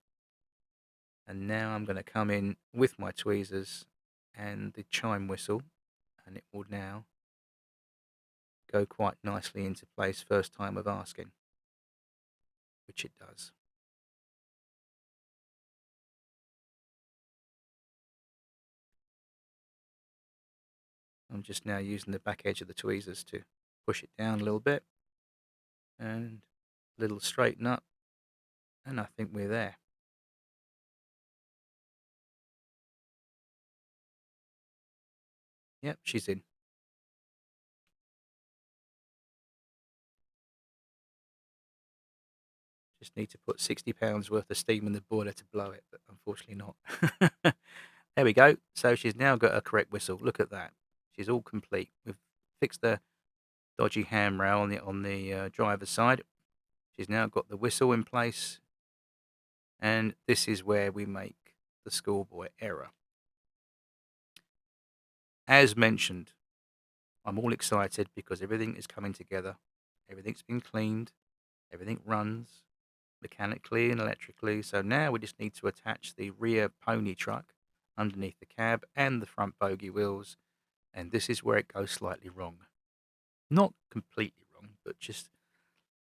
And now I'm going to come in with my tweezers and the chime whistle, and it will now go quite nicely into place first time of asking, which it does. I'm just now using the back edge of the tweezers to push it down a little bit and a little straighten up, and I think we're there. Yep, she's in. Just need to put 60 pounds worth of steam in the boiler to blow it, but unfortunately not. There we go. So she's now got a correct whistle. Look at that. She's all complete. We've fixed the dodgy handrail on the driver's side. She's now got the whistle in place, and this is where we make the schoolboy error. As mentioned, I'm all excited because everything is coming together. Everything's been cleaned. Everything runs mechanically and electrically. So now we just need to attach the rear pony truck underneath the cab and the front bogie wheels. And this is where it goes slightly wrong. Not completely wrong, but just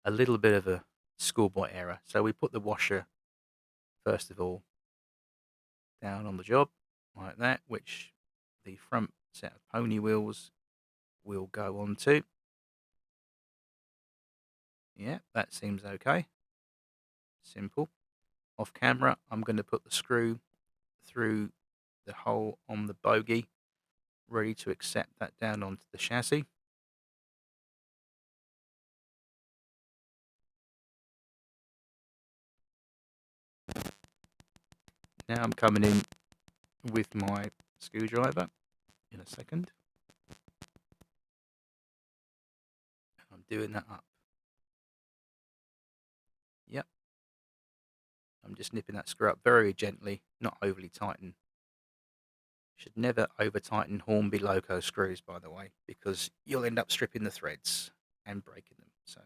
a little bit of a schoolboy error. So we put the washer, first of all, down on the job like that, which the front set of pony wheels will go onto. Yeah, that seems okay. Simple. Off camera, I'm going to put the screw through the hole on the bogie, ready to accept that down onto the chassis. Now I'm coming in with my screwdriver in a second. I'm doing that up. Yep. I'm just nipping that screw up very gently, not overly tighten. Should never over tighten Hornby loco screws, by the way, because you'll end up stripping the threads and breaking them. So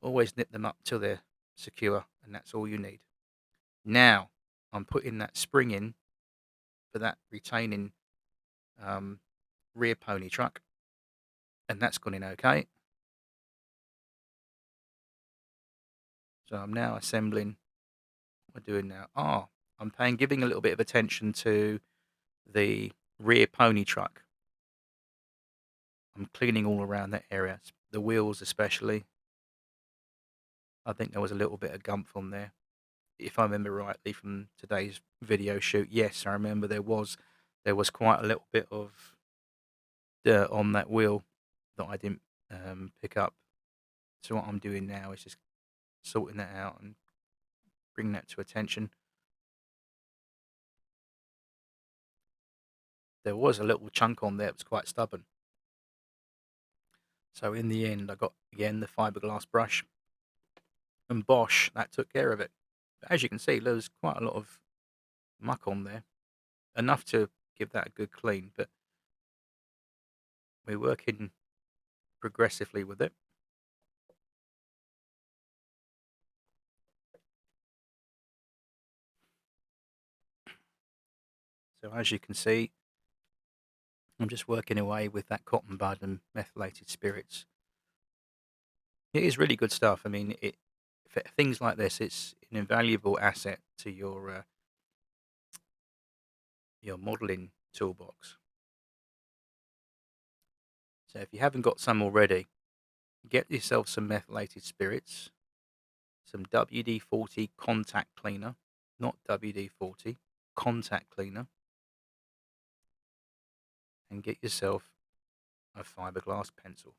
always nip them up till they're secure, and that's all you need. Now I'm putting that spring in for that retaining rear pony truck, and that's gone in okay. So I'm now assembling. What am I doing now? I'm giving a little bit of attention to the rear pony truck. I'm cleaning all around that area, the wheels especially. I think there was a little bit of gump on there, if I remember rightly from today's video shoot. Yes, I remember there was quite a little bit of dirt on that wheel that I didn't pick up. So what I'm doing now is just sorting that out and bringing that to attention. There was a little chunk on there that was quite stubborn. So in the end, I got, again, the fiberglass brush, and Bosch, that took care of it. But as you can see, there's quite a lot of muck on there, enough to give that a good clean, but we're working progressively with it. So as you can see, I'm just working away with that cotton bud and methylated spirits. It is really good stuff. I mean, for things like this, it's an invaluable asset to your modelling toolbox. So if you haven't got some already, get yourself some methylated spirits, some WD-40 contact cleaner, not WD-40, contact cleaner, and get yourself a fiberglass pencil.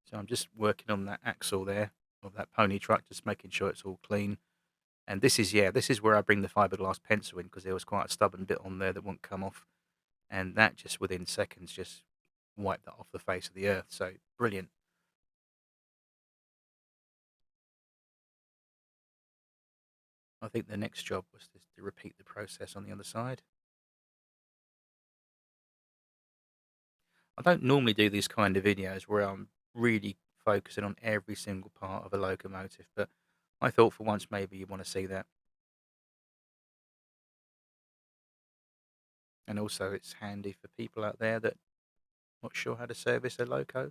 So I'm just working on that axle there of that pony truck, just making sure it's all clean. And this is where I bring the fiberglass pencil in, because there was quite a stubborn bit on there that won't come off, and that just within seconds just wiped that off the face of the earth. So brilliant. I think the next job was to repeat the process on the other side. I don't normally do these kind of videos where I'm really focusing on every single part of a locomotive, but I thought for once maybe you want to see that. and also it's handy for people out there that not sure how to service a loco.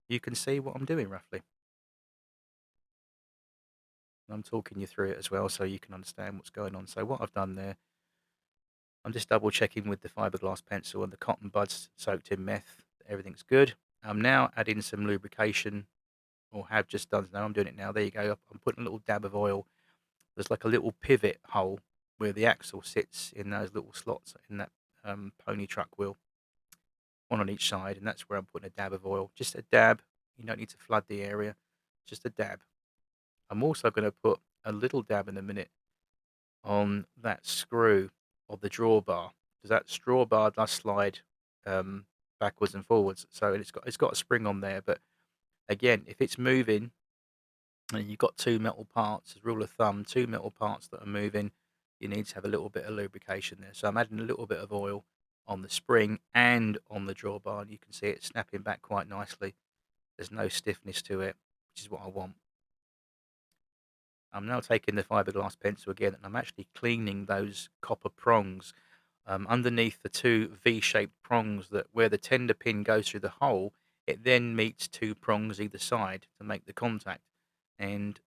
You can see what I'm doing roughly. I'm talking you through it as well so you can understand what's going on. So what I've done there, I'm just double checking with the fiberglass pencil and the cotton buds soaked in meth. Everything's good. I'm now adding some lubrication, or have just done. Now I'm doing it now. There you go. I'm putting a little dab of oil. There's like a little pivot hole where the axle sits in those little slots in that pony truck wheel, one on each side, and that's where I'm putting a dab of oil. Just a dab. You don't need to flood the area. Just a dab. I'm also going to put a little dab in a minute on that screw of the drawbar, because that straw bar does slide um, backwards and forwards. So it's got a spring on there, but again, if it's moving and you've got two metal parts, as rule of thumb, two metal parts that are moving, you need to have a little bit of lubrication there. So I'm adding a little bit of oil on the spring and on the drawbar, and you can see it snapping back quite nicely. There's no stiffness to it, which is what I want. I'm now taking the fiberglass pencil again, and I'm actually cleaning those copper prongs underneath the two V-shaped prongs, that where the tender pin goes through the hole, it then meets two prongs either side to make the contact. And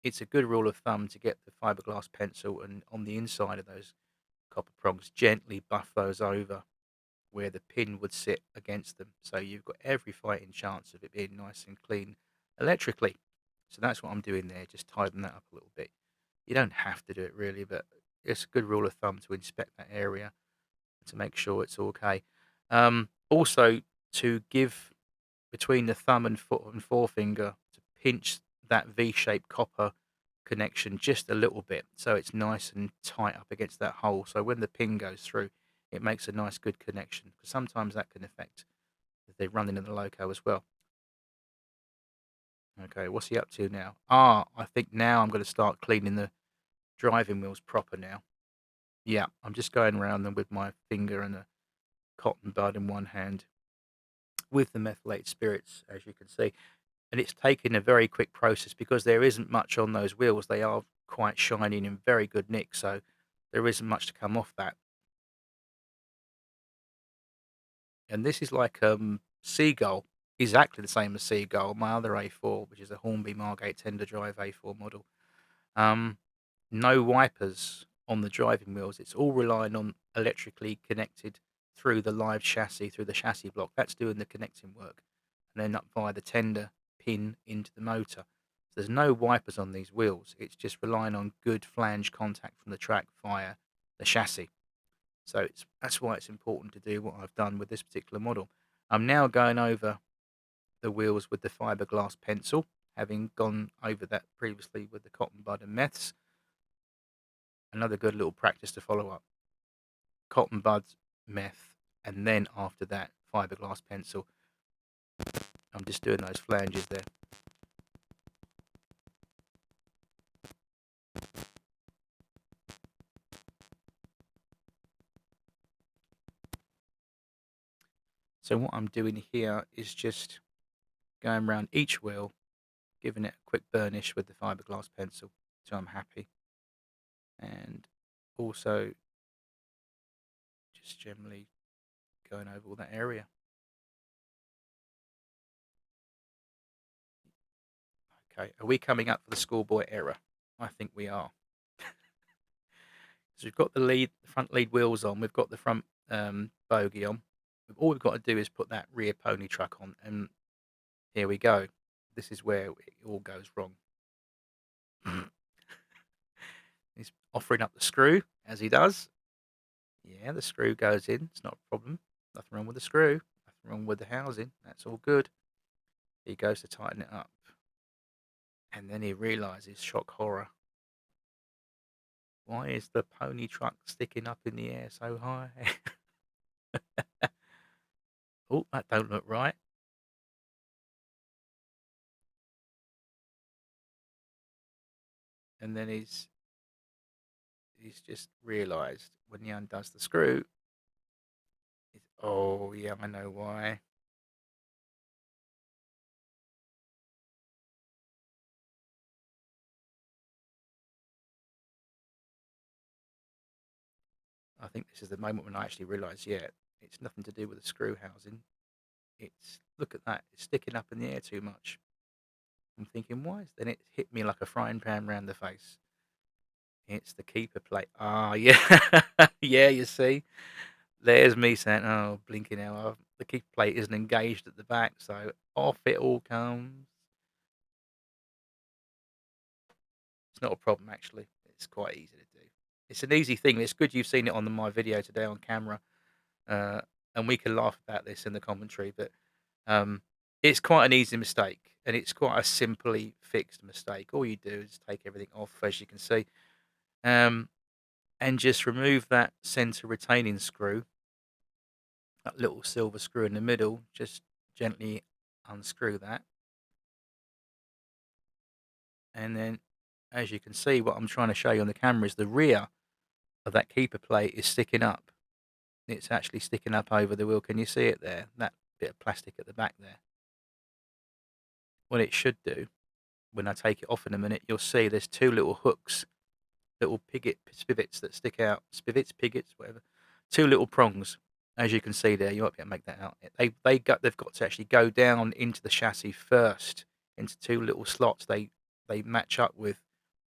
it's a good rule of thumb to get the fiberglass pencil and on the inside of those copper prongs, gently buff those over where the pin would sit against them. So you've got every fighting chance of it being nice and clean electrically. So that's what I'm doing there, just tidying that up a little bit. You don't have to do it really, but it's a good rule of thumb to inspect that area to make sure it's okay. Also, to give between the thumb and forefinger, to pinch that V-shaped copper connection just a little bit so it's nice and tight up against that hole. So when the pin goes through, it makes a nice good connection, because sometimes that can affect if they're running in the loco as well. Okay, what's he up to now? I think now I'm going to start cleaning the driving wheels proper now. Yeah, I'm just going around them with my finger and a cotton bud in one hand with the methylated spirits, as you can see. And it's taken a very quick process because there isn't much on those wheels. They are quite shiny and in very good nick, so there isn't much to come off that. And this is like Seagull, exactly the same as Seagull, my other A4, which is a Hornby Margate Tender Drive A4 model. Um, no wipers on the driving wheels. It's all relying on electrically connected through the live chassis, through the chassis block. That's doing the connecting work. And then up via the tender pin into the motor. So there's no wipers on these wheels. It's just relying on good flange contact from the track via the chassis. So that's why it's important to do what I've done with this particular model. I'm now going over the wheels with the fiberglass pencil, having gone over that previously with the cotton bud and meths. Another good little practice to follow up. Cotton buds, meth, and then after that, fiberglass pencil. I'm just doing those flanges there. So what I'm doing here is just going around each wheel, giving it a quick burnish with the fiberglass pencil so I'm happy. And also just generally going over all that area. Okay, are we coming up for the schoolboy error? I think we are. So we've got the front lead wheels on, we've got the front bogie on. All we've got to do is put that rear pony truck on, and here we go. This is where it all goes wrong. He's offering up the screw, as he does. Yeah, the screw goes in. It's not a problem. Nothing wrong with the screw. Nothing wrong with the housing. That's all good. He goes to tighten it up. And then he realizes, shock horror, why is the pony truck sticking up in the air so high? Oh, that don't look right. And then he's just realised when he undoes the screw, oh yeah, I know why. I think this is the moment when I actually realise, yeah, it's nothing to do with the screw housing. It's, look at that, it's sticking up in the air too much. I'm thinking, why is, then it hit me like a frying pan round the face. It's the keeper plate. Ah, yeah, yeah. You see, there's me saying, "Oh, blinking hell, the keeper plate isn't engaged at the back," so off it all comes. It's not a problem actually. It's quite easy to do. It's an easy thing. It's good you've seen it on my video today on camera, uh, and we can laugh about this in the commentary. But um, it's quite an easy mistake, and it's quite a simply fixed mistake. All you do is take everything off, as you can see, um, and just remove that center retaining screw, that little silver screw in the middle. Just gently unscrew that, and then, as you can see, what I'm trying to show you on the camera is the rear of that keeper plate is sticking up. It's actually sticking up over the wheel. Can you see it there? That bit of plastic at the back there. What it should do, when I take it off in a minute, you'll see there's two little hooks, little spivets that stick out. Pigots, whatever. Two little prongs. As you can see there, you might be able to make that out. They've got to actually go down into the chassis first, into two little slots. They match up with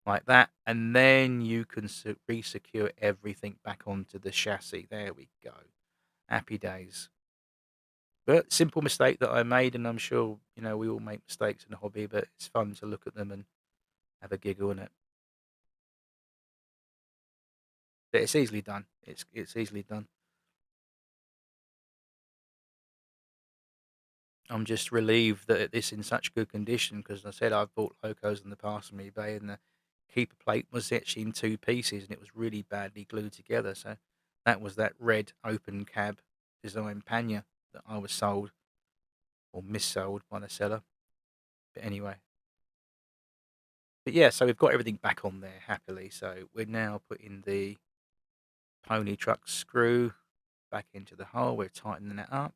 like that, and then you can re-secure everything back onto the chassis. There we go. Happy days. But simple mistake that I made, and I'm sure we all make mistakes in the hobby, but it's fun to look at them and have a giggle in it. But it's easily done. It's easily done. I'm just relieved that it's in such good condition because I said I've bought locos in the past on eBay, and the keeper plate was actually in two pieces, and it was really badly glued together. So that was that red open cab design pannier that I was sold or missold by the seller. But anyway, but yeah, so we've got everything back on there happily. So we're now putting the pony truck screw back into the hole. We're tightening that up.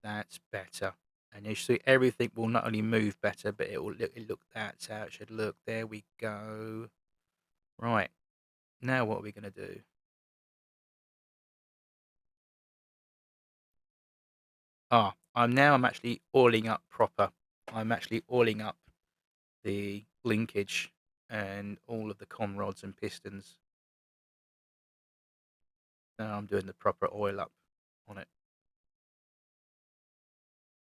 That's better. And you see everything will not only move better, but it look that's how it should look. There we go. Right. Now what are we gonna do? I'm actually oiling up proper. I'm actually oiling up the linkage and all of the con rods and pistons. Now I'm doing the proper oil up on it.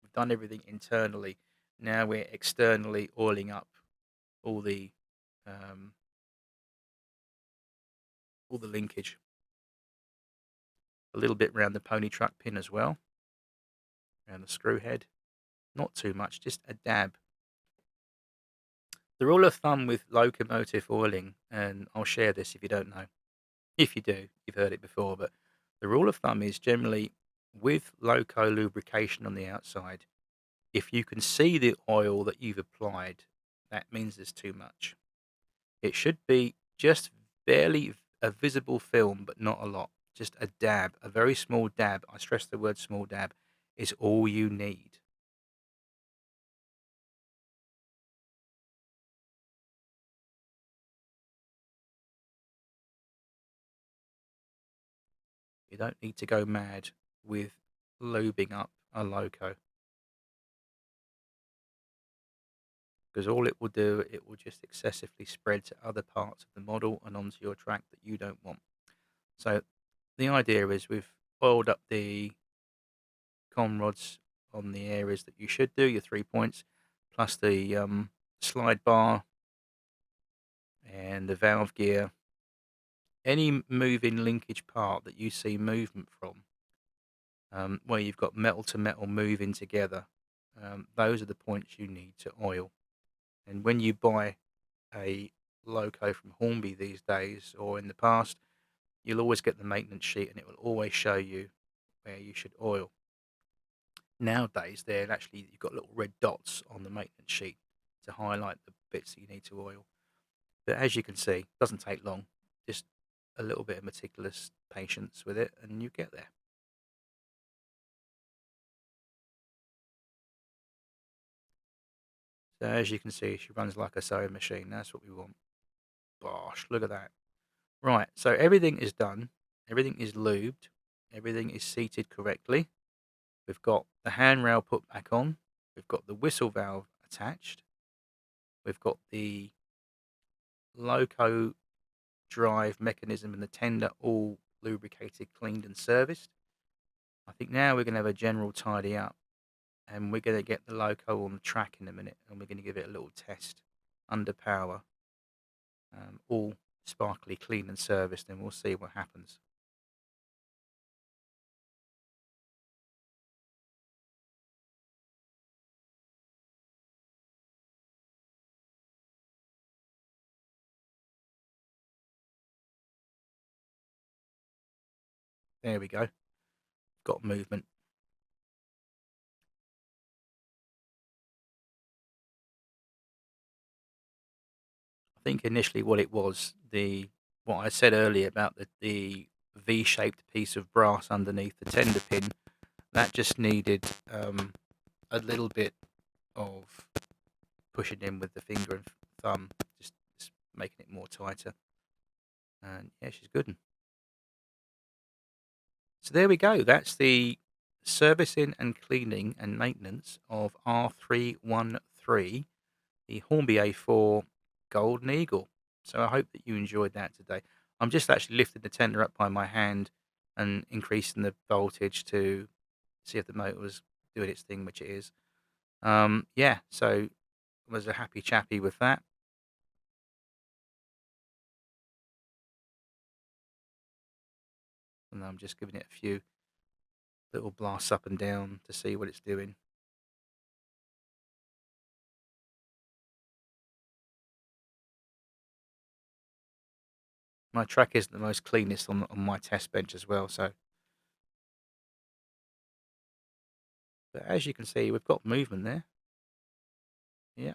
We've done everything internally. Now we're externally oiling up all the um, all the linkage. A little bit around the pony truck pin as well, around the screw head. Not too much, just a dab. The rule of thumb with locomotive oiling, and I'll share this if you don't know. If you do, you've heard it before, but the rule of thumb is generally with loco lubrication on the outside, if you can see the oil that you've applied, that means there's too much. It should be just barely a visible film, but not a lot. Just a dab, a very small dab. I stress the word small dab is all you need. You don't need to go mad with lubing up a loco because all it will do, it will just excessively spread to other parts of the model and onto your track that you don't want. So the idea is we've oiled up the con rods on the areas that you should do, your 3 points, plus the slide bar and the valve gear. Any moving linkage part that you see movement from, where you've got metal to metal moving together, those are the points you need to oil. And when you buy a loco from Hornby these days or in the past, you'll always get the maintenance sheet and it will always show you where you should oil. Nowadays, they're actually, you've got little red dots on the maintenance sheet to highlight the bits that you need to oil. But as you can see, it doesn't take long, just a little bit of meticulous patience with it and you get there. So as you can see, she runs like a sewing machine. That's what we want. Gosh, look at that. Right, so everything is done, everything is lubed, everything is seated correctly. We've got the handrail put back on, we've got the whistle valve attached, we've got the loco drive mechanism and the tender all lubricated, cleaned and serviced. I think now we're going to have a general tidy up, and we're going to get the loco on the track in a minute, and we're going to give it a little test under power, all sparkly clean and serviced, and we'll see what happens. There we go, got movement. I think initially what it was, what I said earlier about the V-shaped piece of brass underneath the tender pin, that just needed a little bit of pushing in with the finger and thumb, just making it more tighter. And yeah, she's good. So there we go. That's the servicing and cleaning and maintenance of R313, the Hornby A4 Golden Eagle. So I hope that you enjoyed that today. I'm just actually lifting the tender up by my hand and increasing the voltage to see if the motor was doing its thing, which it is. Yeah, so I was a happy chappy with that. And I'm just giving it a few little blasts up and down to see what it's doing. My track isn't the most cleanest on my test bench as well, so but as you can see, we've got movement there. Yeah,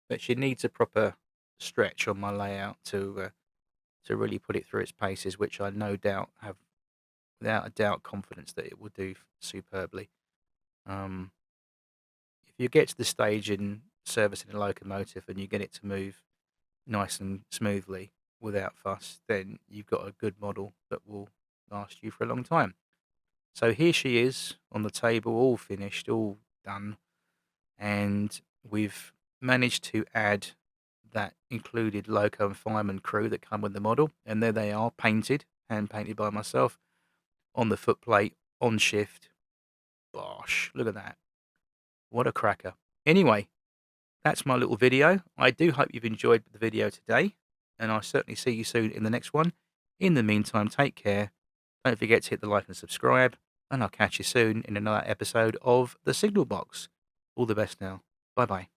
but she needs a proper stretch on my layout to really put it through its paces, which I no doubt have, without a doubt, confidence that it will do superbly. Um, if you get to the stage in servicing a locomotive and you get it to move nice and smoothly without fuss, then you've got a good model that will last you for a long time. So here she is on the table, all finished, all done, and we've managed to add that included loco and fireman crew that come with the model, and there they are, painted, hand painted by myself, on the footplate, on shift. Bosh, look at that. What a cracker. Anyway, that's my little video. I do hope you've enjoyed the video today, and I'll certainly see you soon in the next one. In the meantime, take care. Don't forget to hit the like and subscribe, and I'll catch you soon in another episode of The Signal Box. All the best now. Bye bye.